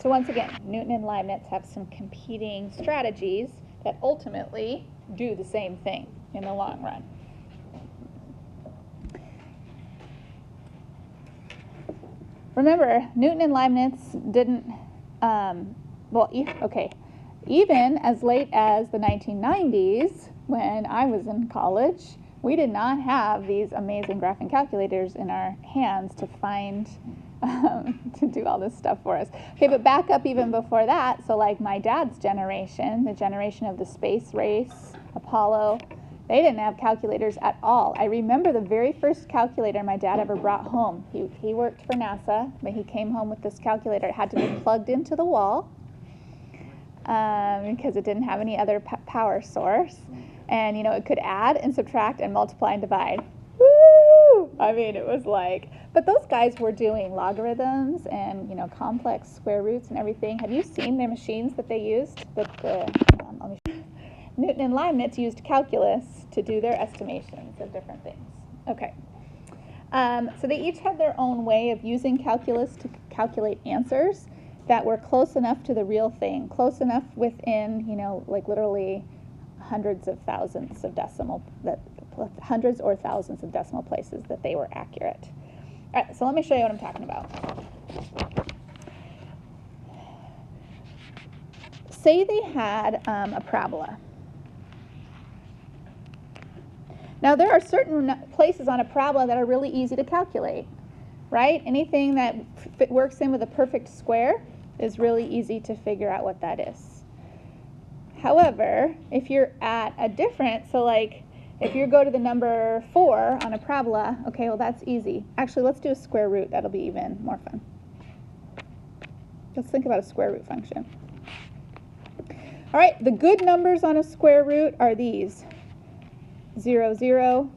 So once again, Newton and Leibniz have some competing strategies that ultimately do the same thing in the long run. Remember, Newton and Leibniz didn't, even as late as the 1990s, when I was in college, we did not have these amazing graphing calculators in our hands to find, to do all this stuff for us. Okay, but back up even before that, so like my dad's generation, the generation of the space race, Apollo, they didn't have calculators at all. I remember the very first calculator my dad ever brought home. He worked for NASA, but he came home with this calculator. It had to be plugged into the wall because it didn't have any other power source. And, it could add and subtract and multiply and divide. Woo! I mean, it was like, but those guys were doing logarithms and, complex square roots and everything. Have you seen their machines that they used? Newton and Leibniz used calculus to do their estimations of different things. Okay. So they each had their own way of using calculus to calculate answers that were close enough to the real thing, close enough within, like literally hundreds or thousands of decimal places that they were accurate. All right, so let me show you what I'm talking about. Say they had a parabola. Now, there are certain places on a parabola that are really easy to calculate, right? Anything that works in with a perfect square is really easy to figure out what that is. However, if you're at a different, so like if you go to the number 4 on a parabola, okay, well that's easy. Actually, let's do a square root. That'll be even more fun. Let's think about a square root function. All right, the good numbers on a square root are these. 0, 0,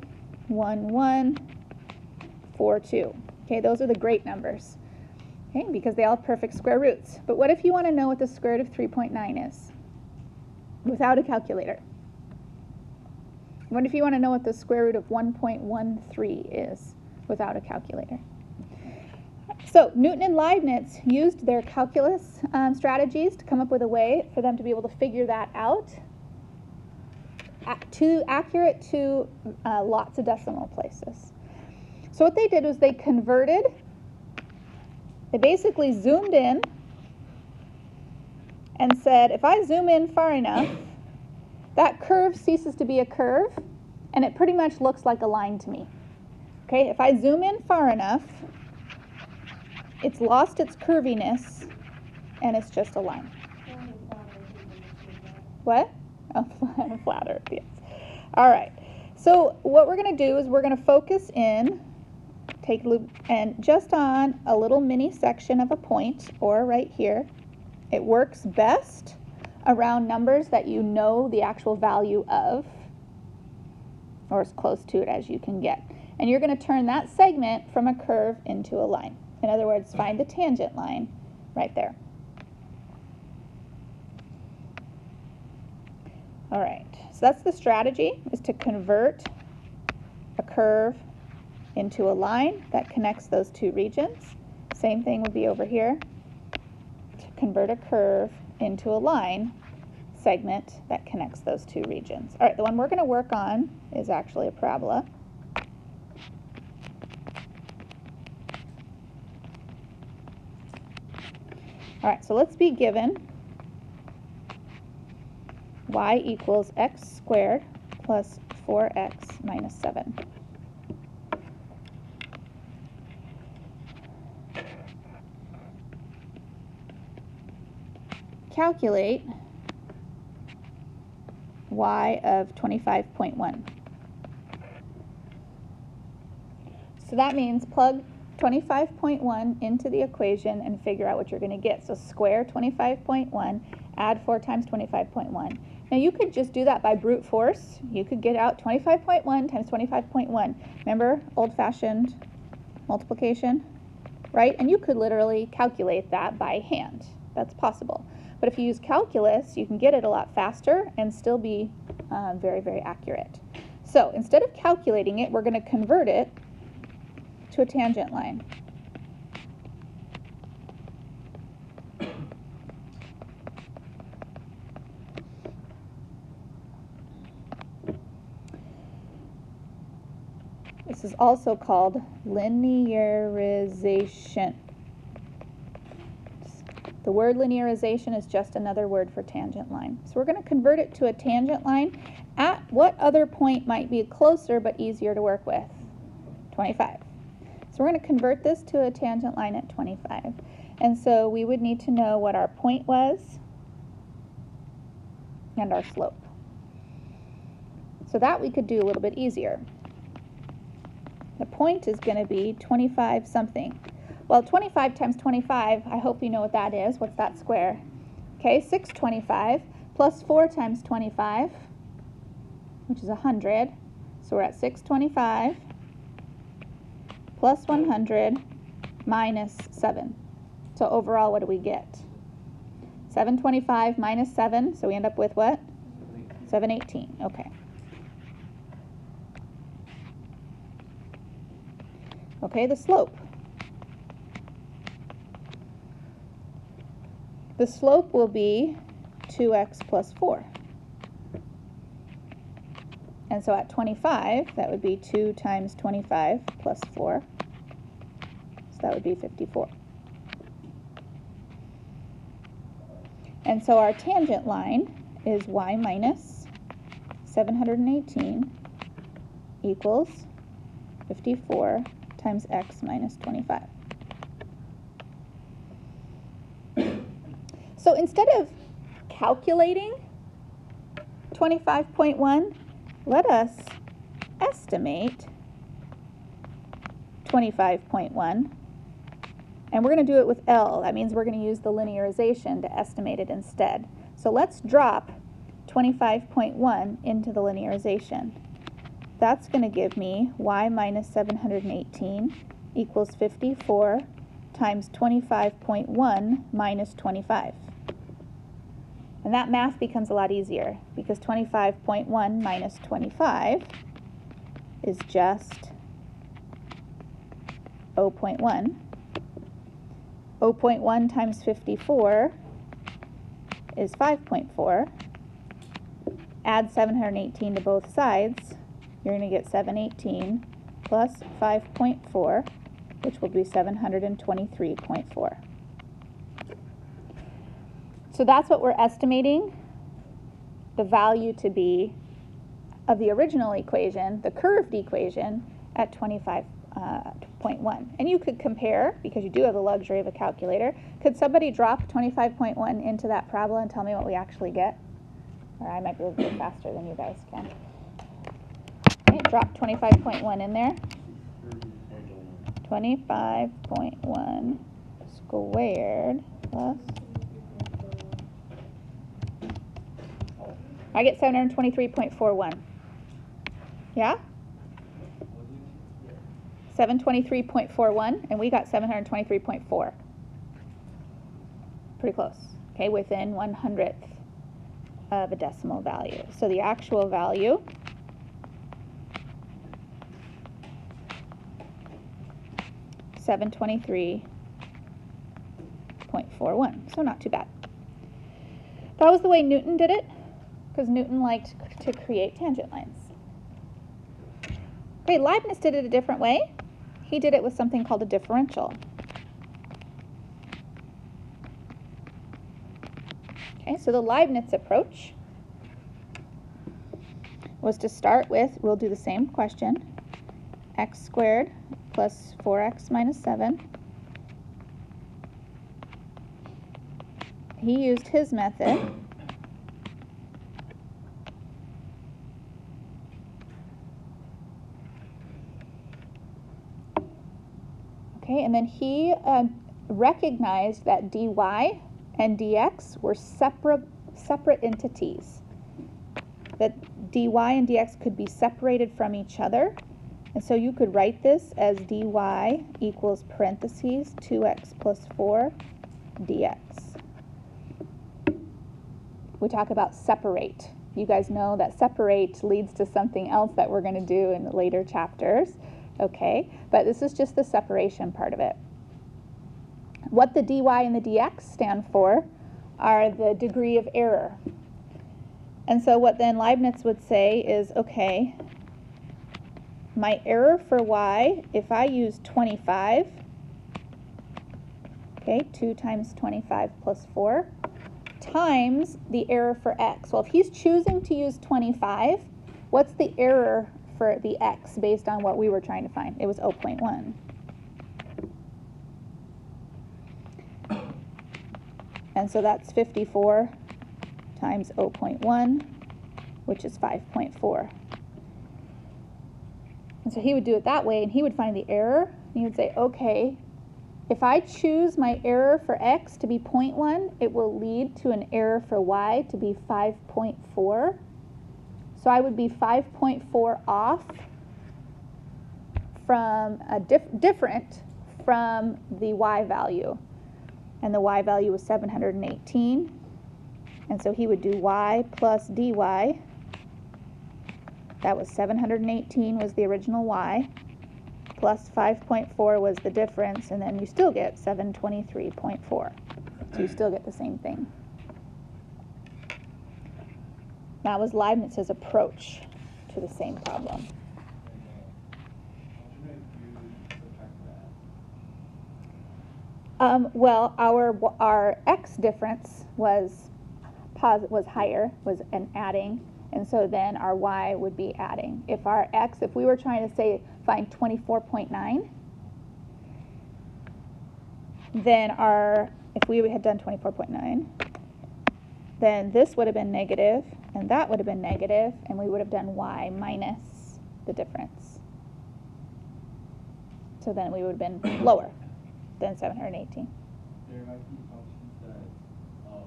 1, 1, 4, 2. Okay, those are the great numbers. Okay, because they all have perfect square roots. But what if you want to know what the square root of 3.9 is without a calculator? What if you want to know what the square root of 1.13 is without a calculator? So Newton and Leibniz used their calculus strategies to come up with a way for them to be able to figure that out. Accurate to lots of decimal places. So what they did was they converted, they basically zoomed in and said, if I zoom in far enough, that curve ceases to be a curve and it pretty much looks like a line to me. Okay, if I zoom in far enough, it's lost its curviness and it's just a line. What? Oh, flatter, yes. All right. So what we're going to do is we're going to focus in, take a loop, and just on a little mini section of a point, or right here. It works best around numbers that you know the actual value of, or as close to it as you can get. And you're going to turn that segment from a curve into a line. In other words, find the tangent line right there. All right, so that's the strategy, is to convert a curve into a line that connects those two regions. Same thing would be over here, to convert a curve into a line segment that connects those two regions. All right, the one we're going to work on is actually a parabola. All right, so let's be given y equals x squared plus 4x minus 7. Calculate y of 25.1. So that means plug 25.1 into the equation and figure out what you're going to get. So square 25.1, add 4 times 25.1. Now you could just do that by brute force. You could get out 25.1 times 25.1. Remember old-fashioned multiplication, right? And you could literally calculate that by hand. That's possible. But if you use calculus, you can get it a lot faster and still be very, very accurate. So instead of calculating it, we're going to convert it to a tangent line. This is also called linearization. The word linearization is just another word for tangent line. So we're going to convert it to a tangent line. At what other point might be closer but easier to work with? 25. So we're going to convert this to a tangent line at 25. And so we would need to know what our point was and our slope. So that we could do a little bit easier. The point is going to be 25 something. Well, 25 times 25, I hope you know what that is. What's that square? Okay, 625 plus 4 times 25, which is 100. So we're at 625 plus 100 minus 7. So overall, what do we get? 725 minus 7, so we end up with what? 718, okay. Okay, the slope. The slope will be 2x plus 4. And so at 25, that would be 2 times 25 plus 4. So that would be 54. And so our tangent line is y minus 718 equals 54 times x minus 25. So instead of calculating 25.1, let us estimate 25.1. And we're going to do it with L. That means we're going to use the linearization to estimate it instead. So let's drop 25.1 into the linearization. That's going to give me y minus 718 equals 54 times 25.1 minus 25. And that math becomes a lot easier because 25.1 minus 25 is just 0.1. 0.1 times 54 is 5.4. Add 718 to both sides. You're going to get 718 plus 5.4, which will be 723.4. So that's what we're estimating the value to be of the original equation, the curved equation, at 25.1. And you could compare, because you do have the luxury of a calculator. Could somebody drop 25.1 into that parabola and tell me what we actually get? Or I might be able to do it faster than you guys can. Okay, drop 25.1 in there. 25.1 squared plus, I get 723.41. Yeah? 723.41, and we got 723.4. Pretty close. Okay, within 1/100th of a decimal value. So the actual value $723.41. So not too bad. That was the way Newton did it, because Newton liked to create tangent lines. Okay, Leibniz did it a different way. He did it with something called a differential. Okay, so the Leibniz approach was to start with, we'll do the same question, x squared plus 4x minus 7. He used his method. Okay, and then he recognized that dy and dx were separate entities. That dy and dx could be separated from each other. And so you could write this as dy equals parentheses 2x plus 4 dx. We talk about separate. You guys know that separate leads to something else that we're going to do in later chapters. Okay, but this is just the separation part of it. What the dy and the dx stand for are the degree of error. And so what then Leibniz would say is, okay, my error for y, if I use 25, okay, 2 times 25 plus 4, times the error for x. Well, if he's choosing to use 25, what's the error for the x based on what we were trying to find? It was 0.1. And so that's 54 times 0.1, which is 5.4. And so he would do it that way, and he would find the error, and he would say, okay, if I choose my error for x to be 0.1, it will lead to an error for y to be 5.4. So I would be 5.4 off from a different from the y value. And the y value was 718. And so he would do y plus dy. That was 718 was the original y, plus 5.4 was the difference, and then you still get 723.4. So you still get the same thing. That was Leibniz's approach to the same problem. Well, our x difference was higher, was an adding, and so then our y would be adding. If our x, if we were trying to say find 24.9, then if we had done 24.9, then this would have been negative, and that would have been negative, and we would have done y minus the difference. So then we would have been lower than 718. There might be functions that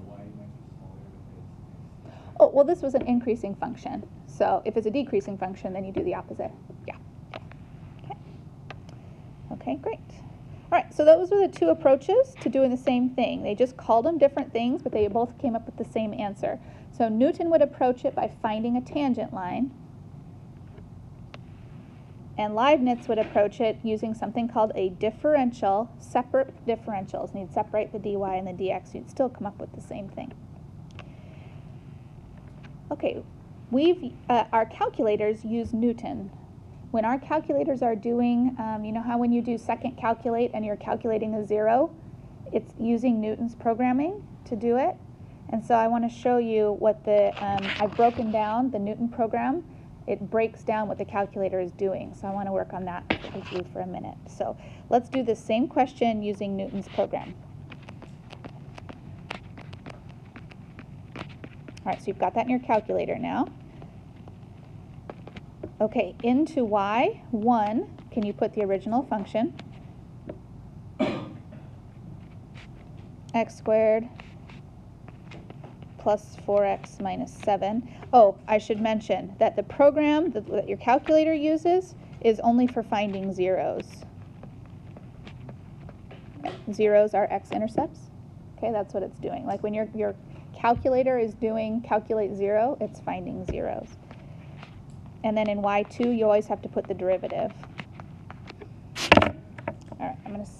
y might be smaller if it's. Oh, well, this was an increasing function. So if it's a decreasing function, then you do the opposite. Yeah. Okay. Okay, great. All right, so those were the two approaches to doing the same thing. They just called them different things, but they both came up with the same answer. So Newton would approach it by finding a tangent line, and Leibniz would approach it using something called a differential, separate differentials. And you'd separate the dy and the dx, you'd still come up with the same thing. Okay, our calculators use Newton. When our calculators are doing, you know how when you do second calculate and you're calculating a zero, it's using Newton's programming to do it. And so I want to show you what I've broken down the Newton program. It breaks down what the calculator is doing. So I want to work on that with you for a minute. So let's do the same question using Newton's program. All right, so you've got that in your calculator now. Okay, into y, 1, can you put the original function? X squared plus 4x minus 7. Oh, I should mention that the program that your calculator uses is only for finding zeros. Zeros are x-intercepts. Okay, that's what it's doing. Like when your calculator is doing calculate 0, it's finding zeros. And then in y2, you always have to put the derivative. All right, I'm going to